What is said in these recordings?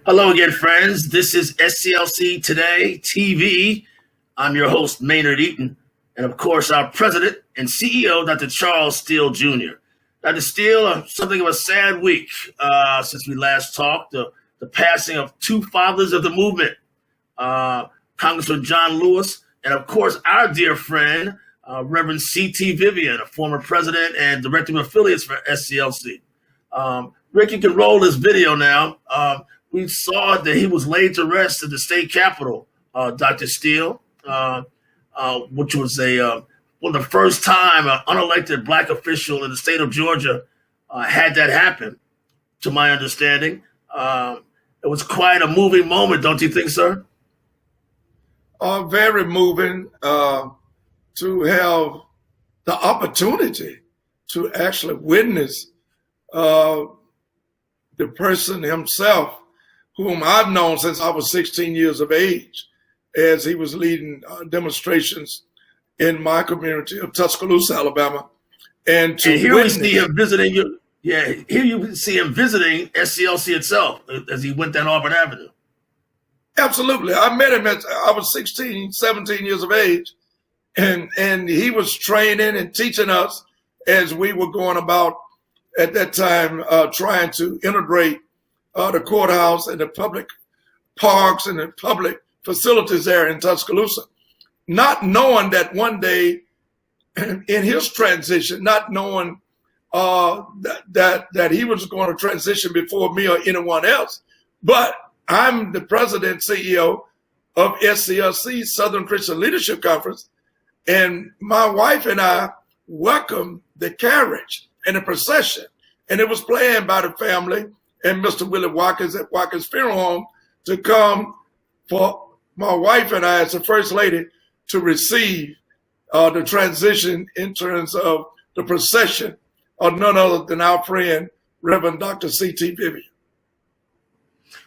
Hello again, friends. This is SCLC Today TV. I'm your host, Maynard Eaton, and of course, our president and CEO, Dr. Charles Steele Jr. Dr. Steele, something of a sad week since we last talked. The passing of two fathers of the movement, Congressman John Lewis, and of course, our dear friend, Rev CT Vivian, a former president and director of affiliates for SCLC. Rick, you can roll this video now. We saw that he was laid to rest at the state capitol, Dr. Steele, which was the first time an unelected black official in the state of Georgia had that happen, to my understanding. It was quite a moving moment, don't you think, sir? Very moving to have the opportunity to actually witness the person himself, whom I've known since I was 16 years of age, as he was leading demonstrations in my community of Tuscaloosa, Alabama. And here we see him visiting you. Yeah, here you see him visiting SCLC itself as he went down Auburn Avenue. Absolutely. I met him I was 16, 17 years of age, and he was training and teaching us as we were going about at that time trying to integrate the courthouse and the public parks and the public facilities there in Tuscaloosa, not knowing that one day in his transition, not knowing that he was going to transition before me or anyone else. But I'm the president CEO of SCLC, Southern Christian Leadership Conference, and my wife and I welcomed the carriage and the procession, and it was planned by the family and Mr. Willie Watkins at Watkins Funeral Home to come for my wife and I as the First Lady to receive the transition in terms of the procession of none other than our friend, Reverend Dr. CT Vivian.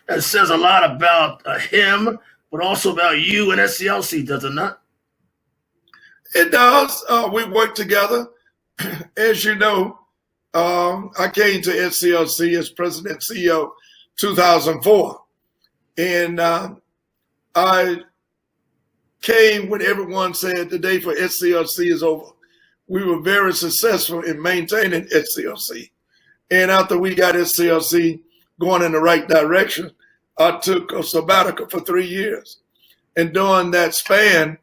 That says a lot about him, but also about you and SCLC, does it not? It does. We work together. As you know, I came to SCLC as president CEO 2004. And I came when everyone said the day for SCLC is over. We were very successful in maintaining SCLC. And after we got SCLC going in the right direction, I took a sabbatical for 3 years. And during that span,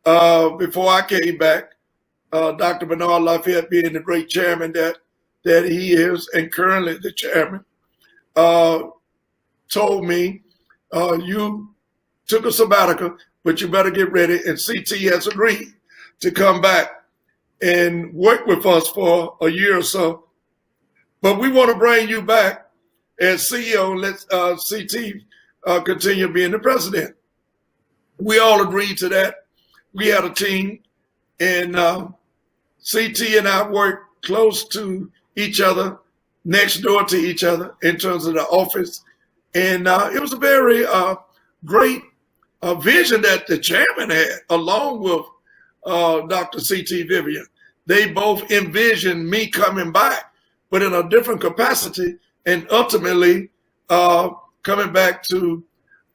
before I came back, Dr. Bernard Lafayette, being the great chairman that he is, and currently the chairman, told me, you took a sabbatical, but you better get ready. And CT has agreed to come back and work with us for a year or so. But we want to bring you back as CEO and let CT continue being the president. We all agreed to that. We had a team, and CT and I worked close to each other, next door to each other in terms of the office. And it was a very great vision that the chairman had, along with Dr. CT Vivian. They both envisioned me coming back, but in a different capacity, and ultimately coming back to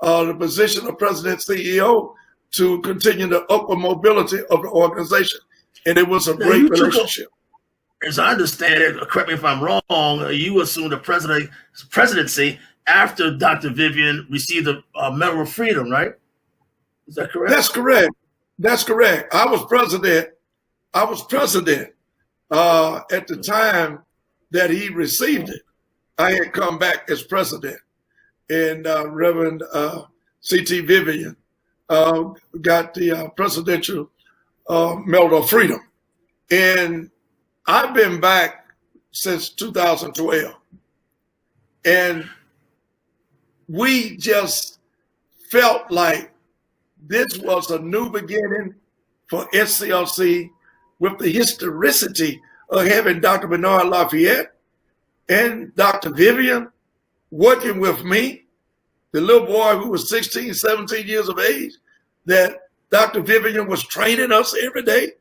the position of president CEO to continue the upward mobility of the organization. And it was a great relationship. As I understand it, correct me if I'm wrong, you assumed the presidency after Dr. Vivian received the Medal of Freedom, right? Is that correct? That's correct. That's correct. I was president at the time that he received it. I had come back as president, and Reverend CT Vivian got the Presidential Medal of Freedom. And I've been back since 2012. And we just felt like this was a new beginning for SCLC with the historicity of having Dr. Bernard Lafayette and Dr. Vivian working with me, the little boy who was 16, 17 years of age, that Dr. Vivian was training us every day,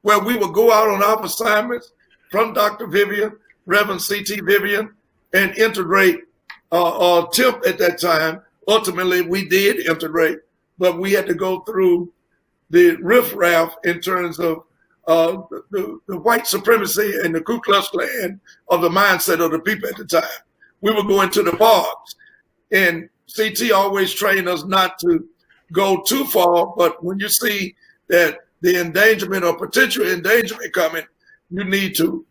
where we would go out on our assignments from Dr. Vivian, Reverend CT Vivian, and integrate attempt at that time. Ultimately, we did integrate, but we had to go through the riffraff in terms of the white supremacy and the Ku Klux Klan of the mindset of the people at the time. We were going to the parks, and CT always trained us not to go too far, but when you see that the endangerment or potential endangerment coming, you need to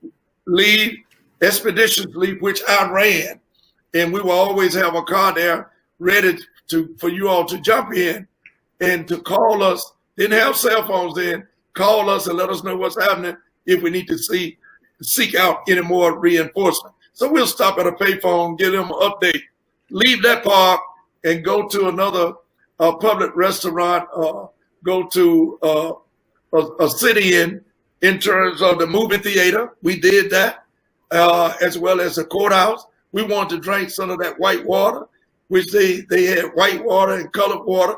leave expeditiously, which I ran. And we will always have a car there ready for you all to jump in and to call us. Didn't have cell phones then. Call us and let us know what's happening if we need to seek out any more reinforcement. So we'll stop at a payphone, give them an update, leave that park and go to another public restaurant, go to a city in terms of the movie theater. We did that, as well as the courthouse. We wanted to drink some of that white water, which they had white water and colored water.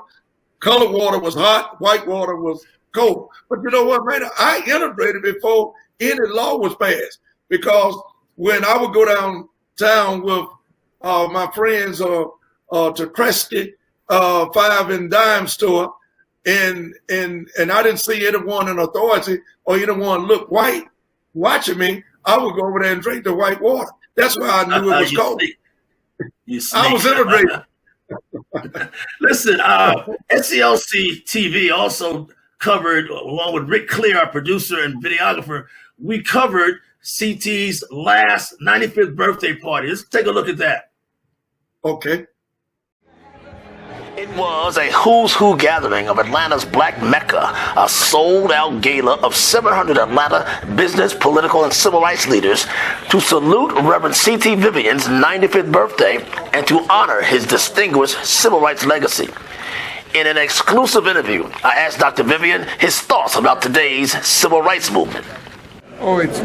Colored water was hot, white water was cold. But you know what, man? I integrated before any law was passed, because when I would go downtown with my friends to Kresge 5 and Dime store, and I didn't see anyone in authority or anyone look white watching me, I would go over there and drink the white water. That's why I knew it was cold. I was integrated. Listen, SCLC TV also covered, along with Rick Clear, our producer and videographer, we covered CT's last 95th birthday party. Let's take a look at that. Okay. It was a who's who gathering of Atlanta's Black Mecca, a sold-out gala of 700 Atlanta business, political, and civil rights leaders to salute Rev CT Vivian's 95th birthday and to honor his distinguished civil rights legacy. In an exclusive interview, I asked Dr. Vivian his thoughts about today's civil rights movement. Oh, it's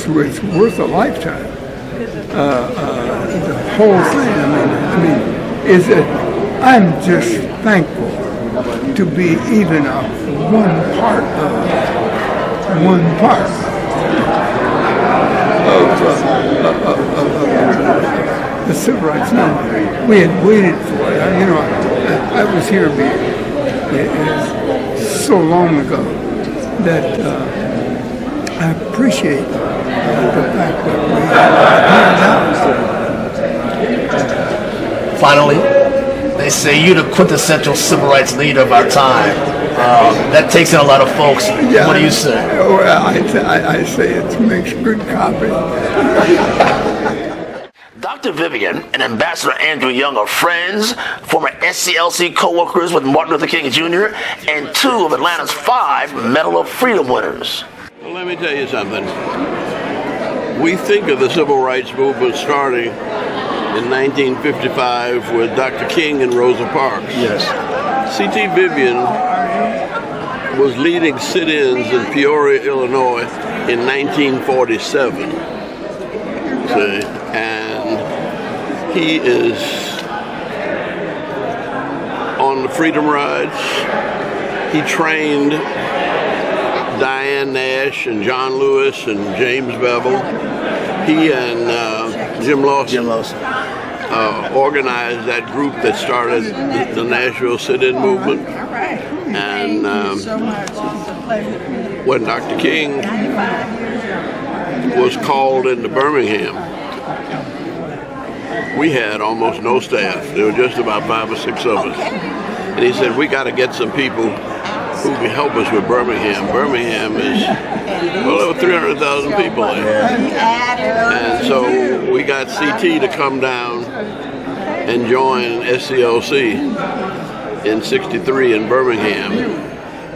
worth a lifetime. The whole thing. I mean, is that I'm just thankful to be even one part of the civil rights movement. We had waited for it. You know, I was here so long ago that I appreciate the fact that we have. Finally, they say you're the quintessential civil rights leader of our time. That takes in a lot of folks. Yeah, what do you say? Well, I say it makes good copy. Dr. Vivian and Ambassador Andrew Young are friends, former SCLC co-workers with Martin Luther King Jr., and 2 of Atlanta's 5 Medal of Freedom winners. Well, let me tell you something. We think of the civil rights movement starting in 1955 with Dr. King and Rosa Parks. Yes. CT Vivian was leading sit-ins in Peoria, Illinois in 1947. See? And he is on the Freedom Rides. He trained Diane Nash and John Lewis and James Bevel. He and Jim Lawson organized that group that started the Nashville sit-in movement. And when Dr. King was called into Birmingham, we had almost no staff. There were just about 5 or 6 of us. And he said, we got to get some people who can help us with Birmingham. Birmingham is, well, there were 300,000 people there. And so we got CT to come down and join SCLC in '63 in Birmingham.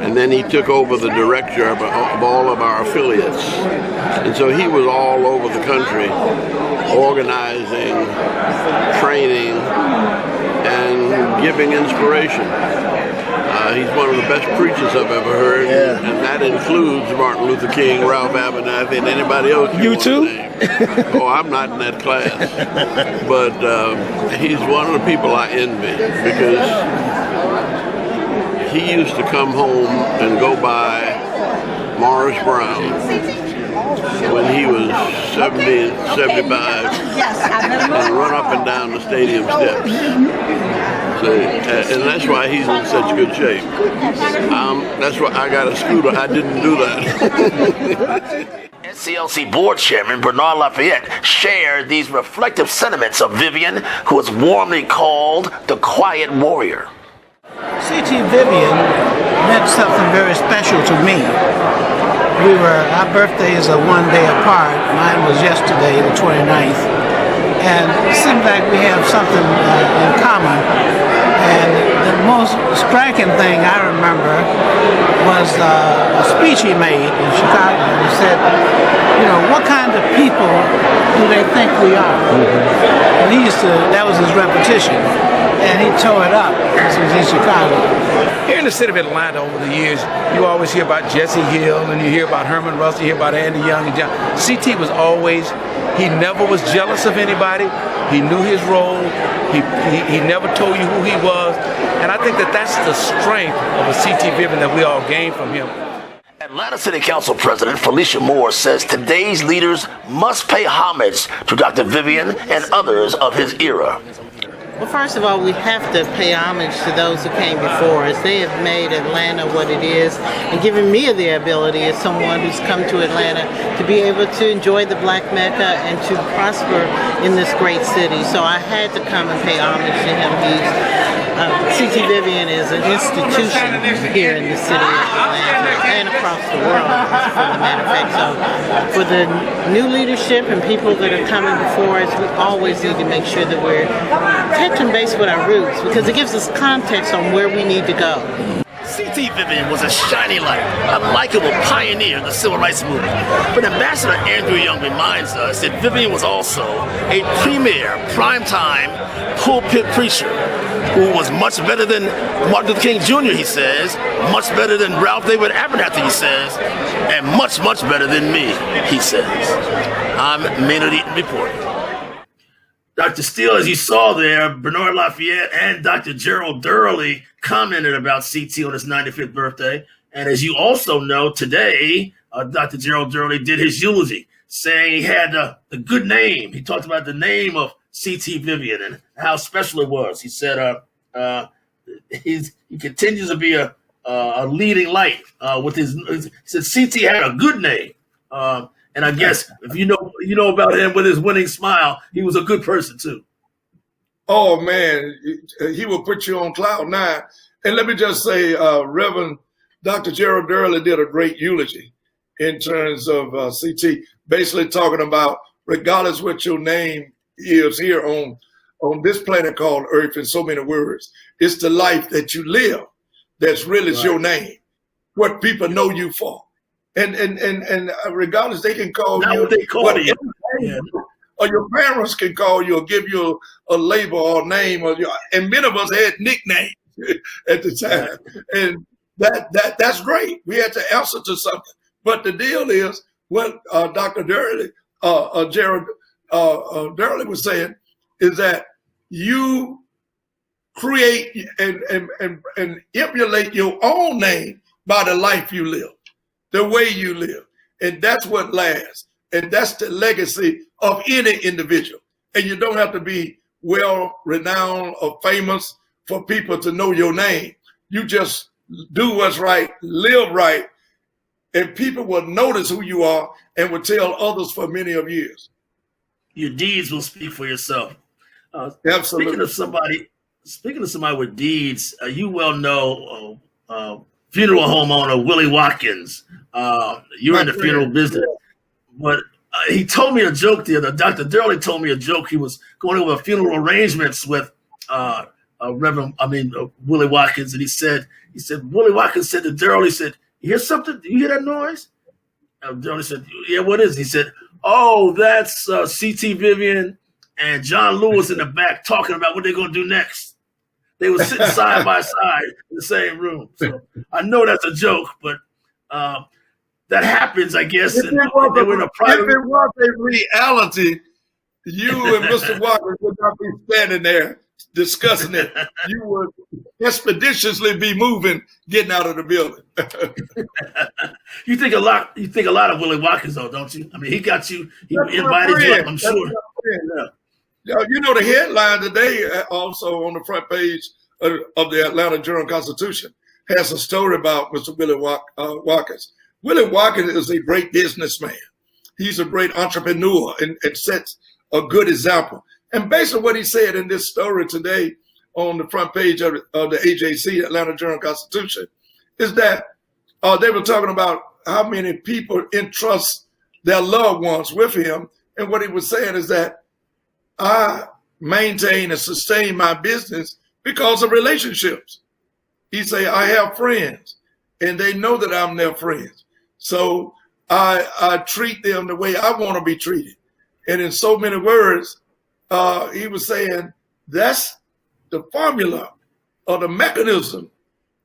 And then he took over the director of all of our affiliates. And so he was all over the country organizing, training, and giving inspiration. He's one of the best preachers I've ever heard, and that includes Martin Luther King, Ralph Abernathy, and anybody else. You too? Oh, I'm not in that class. But he's one of the people I envy, because he used to come home and go by Morris Brown when he was 70, 75, and run up and down the stadium steps. And that's why he's in such good shape. That's why I got a scooter. I didn't do that. SCLC Board Chairman Bernard Lafayette shared these reflective sentiments of Vivian, who is warmly called the Quiet Warrior. CT Vivian meant something very special to me. Our birthdays are one day apart. Mine was yesterday, the 29th. And it seems like we have something in common. And the most striking thing I remember was a speech he made in Chicago. He said, what kind of people do they think we are? And that was his repetition. And he tore it up. This was in Chicago. Here in the city of Atlanta over the years, you always hear about Jesse Hill, and you hear about Herman Russell, you hear about Andy Young and John. CT was always, he never was jealous of anybody. He knew his role. He never told you who he was. And I think that's the strength of a CT Vivian that we all gained from him. Atlanta City Council President Felicia Moore says today's leaders must pay homage to Dr. Vivian and others of his era. Well, first of all, we have to pay homage to those who came before us. They have made Atlanta what it is and given me the ability as someone who's come to Atlanta to be able to enjoy the Black Mecca and to prosper in this great city. So I had to come and pay homage to him. CT Vivian is an institution here in the city of Atlanta and across the world, as a matter of fact. So for the new leadership and people that are coming before us, we always need to make sure that we're touching base with our roots, because it gives us context on where we need to go. CT Vivian was a shining light, a likable pioneer in the civil rights movement. But Ambassador Andrew Young reminds us that Vivian was also a premier, primetime pulpit preacher who was much better than Martin Luther King Jr., he says, much better than Ralph David Abernathy, he says, and much, much better than me, he says. I'm Maynard Eaton reporting. Dr. Steele, as you saw there, Bernard Lafayette and Dr. Gerald Durley commented about CT on his 95th birthday. And as you also know, today, Dr. Gerald Durley did his eulogy, saying he had the good name. He talked about the name of CT Vivian and how special it was. He said he continues to be a leading light with his. He said CT had a good name. And I guess if you know about him with his winning smile, he was a good person too. Oh man, he will put you on cloud nine. And let me just say, Reverend Dr. Gerald Durley did a great eulogy in terms of CT, basically talking about regardless what your name is here on this planet called Earth, in so many words, it's the life that you live that's really right. Your name, what people know you for. And regardless, they can call not you what they call you. Or your parents can call you or give you a label or name, and many of us had nicknames at the time. And that's great. We had to answer to something. But the deal is what Dr. Durley, Gerald Durley was saying is that you create and emulate your own name by the life you live, the way you live. And that's what lasts. And that's the legacy of any individual. And you don't have to be well renowned or famous for people to know your name. You just do what's right, live right, and people will notice who you are and will tell others for many of years. Your deeds will speak for yourself. Absolutely. Speaking of somebody with deeds, you well know funeral homeowner Willie Watkins. You're in the funeral business. But he told me a joke the other. Dr. Durley told me a joke. He was going over funeral arrangements with Willie Watkins, and he said Willie Watkins said to Durley, he said, "You hear something? Do you hear that noise?" Durley said, "Yeah, what is it?" He said, "Oh, that's CT Vivian and John Lewis in the back talking about what they're going to do next." They were sitting side by side in the same room. So I know that's a joke, but that happens, I guess. If it was a reality, you and Mr. Walker would not be standing there discussing it, you would expeditiously be moving, getting out of the building. You think a lot of Willie Watkins, though, don't you? I mean, he got you. He invited you up, I'm sure. You know, the headline today, also on the front page of the Atlanta Journal-Constitution, has a story about Mr. Willie Watkins. Willie Watkins is a great businessman. He's a great entrepreneur and sets a good example. And based on what he said in this story today on the front page of the AJC, Atlanta Journal-Constitution, is that they were talking about how many people entrust their loved ones with him. And what he was saying is that I maintain and sustain my business because of relationships. He say, I have friends and they know that I'm their friends. So I treat them the way I want to be treated. And in so many words, he was saying that's the formula or the mechanism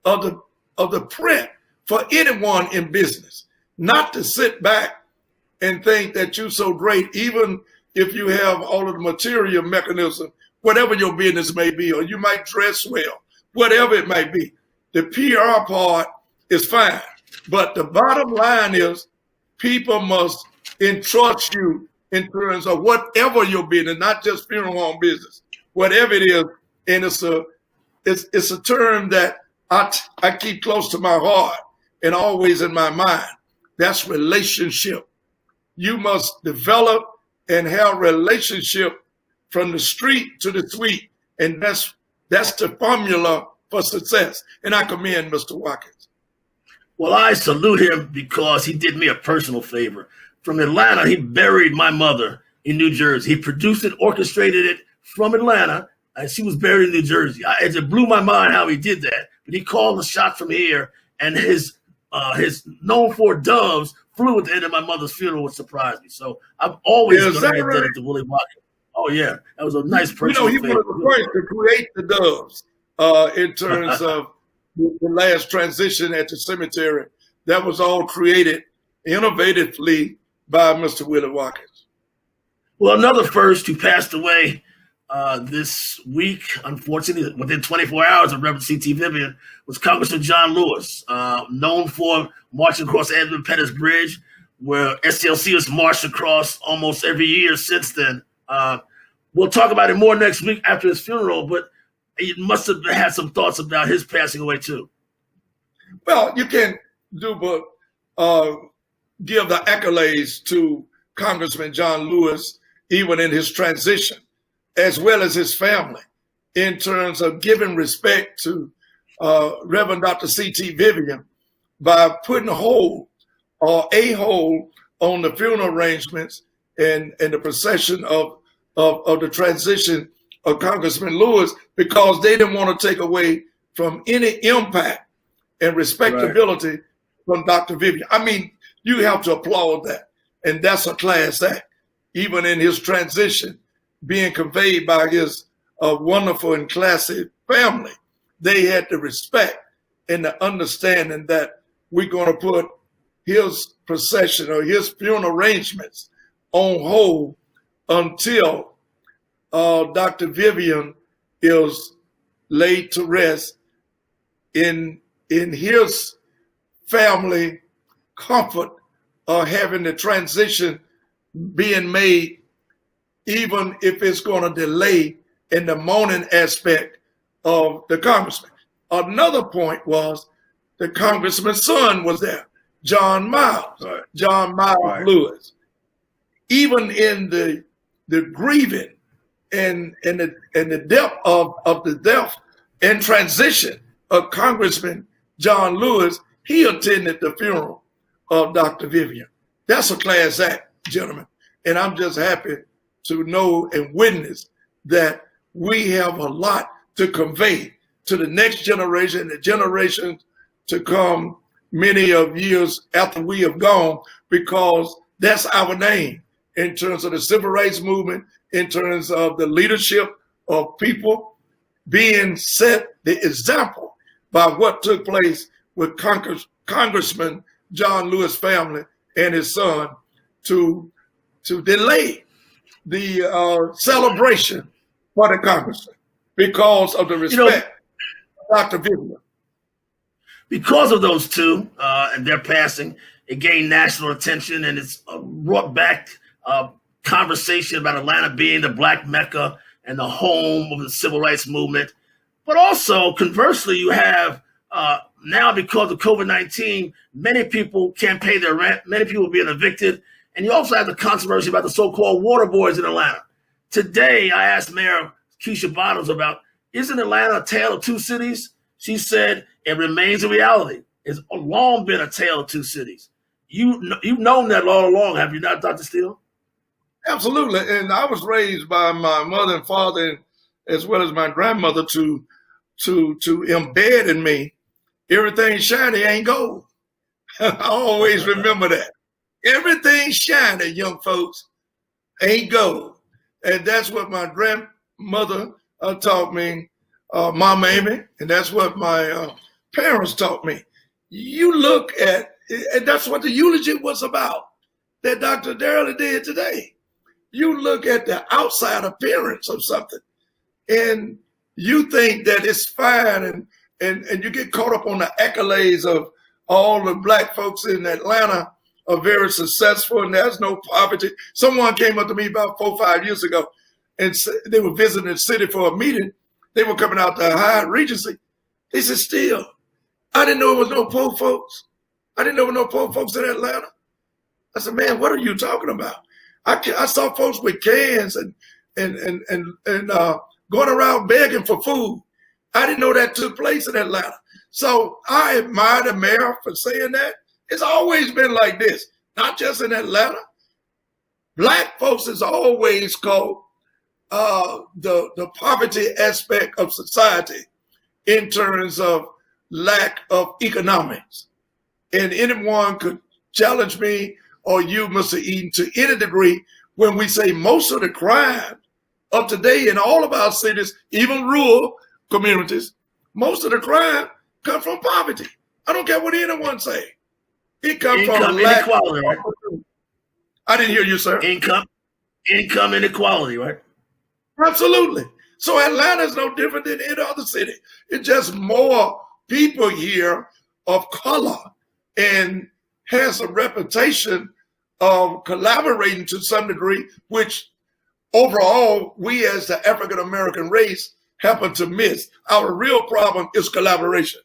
of the print for anyone in business, not to sit back and think that you're so great, even if you have all of the material mechanism, whatever your business may be, or you might dress well, whatever it might be. The PR part is fine. But the bottom line is people must entrust you in terms of whatever your business, not just funeral home business, whatever it is. And it's a term that I keep close to my heart and always in my mind. That's relationship. You must develop and have relationship from the street to the suite. And that's the formula for success. And I commend Mr. Watkins. Well, I salute him because he did me a personal favor. From Atlanta, he buried my mother in New Jersey. He produced it, orchestrated it from Atlanta, and she was buried in New Jersey. It blew my mind how he did that. But he called the shot from here, and his known for doves flew at the end of my mother's funeral, which surprised me. So I'm always going to give credit to Willie Watkins. Oh, yeah. That was a nice personal favor. He was the first to create the doves in terms of the last transition at the cemetery. That was all created innovatively by Mr. Willie Watkins. Well, another first who passed away this week, unfortunately, within 24 hours of Rev CT Vivian, was Congressman John Lewis, known for marching across the Edmund Pettus Bridge, where SCLC has marched across almost every year since then. We'll talk about it more next week after his funeral, but he must have had some thoughts about his passing away too. Well, you can't do but give the accolades to Congressman John Lewis, even in his transition, as well as his family, in terms of giving respect to Reverend Dr. CT Vivian by putting a hold on the funeral arrangements and the procession of the transition of Congressman Lewis, because they didn't want to take away from any impact and respectability from Dr. Vivian. I mean, you have to applaud that. And that's a class act, even in his transition, being conveyed by his wonderful and classy family. They had the respect and the understanding that we're going to put his procession or his funeral arrangements on hold until Dr. Vivian is laid to rest in his family comfort of having the transition being made, even if it's going to delay in the mourning aspect of the congressman. Another point was the congressman's son was there, John Miles, John Miles Lewis. Even in the grieving and the depth of the death and transition of Congressman John Lewis, he attended the funeral of Dr. Vivian. That's a class act, gentlemen. And I'm just happy to know and witness that we have a lot to convey to the next generation, the generations to come many of years after we have gone, because that's our name in terms of the civil rights movement, in terms of the leadership of people being set the example by what took place with Congressman John Lewis' family and his son to delay the celebration for the congressman. because of the respect of Dr. Vivian. Because of those two and their passing, it gained national attention, and it's brought back conversation about Atlanta being the Black Mecca and the home of the civil rights movement. But also, conversely, you have now, because of COVID-19, many people can't pay their rent. Many people are being evicted. And you also have the controversy about the so-called water boys in Atlanta. Today, I asked Mayor Keisha Bottles about, isn't Atlanta a tale of two cities? She said, it remains a reality. It's long been a tale of two cities. You've known that all along, have you not, Dr. Steele? Absolutely. And I was raised by my mother and father, as well as my grandmother, to embed in me, everything shiny ain't gold. I always remember that. Everything shiny, young folks, ain't gold. And that's what my grandmother taught me, Mama Amy, and that's what my parents taught me. You look at, and that's what the eulogy was about, that Dr. Darrell did today. You look at the outside appearance of something, and you think that it's fine, and you get caught up on the accolades of all the Black folks in Atlanta are very successful, and there's no poverty. Someone came up to me about 4 or 5 years ago, and they were visiting the city for a meeting. They were coming out to Hyatt Regency. They said, Steele, I didn't know there was no poor folks. I didn't know there were no poor folks in Atlanta. I said, man, what are you talking about? I saw folks with cans and going around begging for food. I didn't know that took place in Atlanta. So I admire the mayor for saying that. It's always been like this, not just in Atlanta. Black folks is always called the poverty aspect of society in terms of lack of economics. And anyone could challenge me or you, Mr. Eden, to any degree when we say most of the crime of today in all of our cities, even rural communities, most of the crime comes from poverty. I don't care what anyone say. It comes from lack of inequality, right? I didn't hear you, sir. Income inequality, right? Absolutely. So Atlanta is no different than any other city. It's just more people here of color and has a reputation of collaborating to some degree, which overall we as the African-American race happen to miss. Our real problem is collaboration.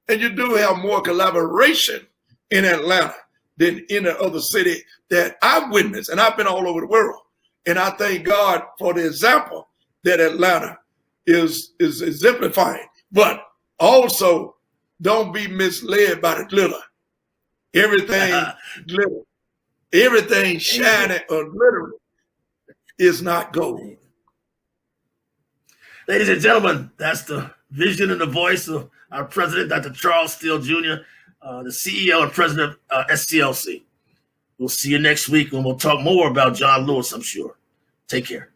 And you do have more collaboration in Atlanta than any other city that I've witnessed, and I've been all over the world. And I thank God for the example that Atlanta is exemplifying. But also, don't be misled by the glitter. Everything glitter, everything shiny or glittering is not gold. Ladies and gentlemen, that's the vision and the voice of our president, Dr. Charles Steele Jr., the CEO and president of SCLC. We'll see you next week when we'll talk more about John Lewis, I'm sure. Take care.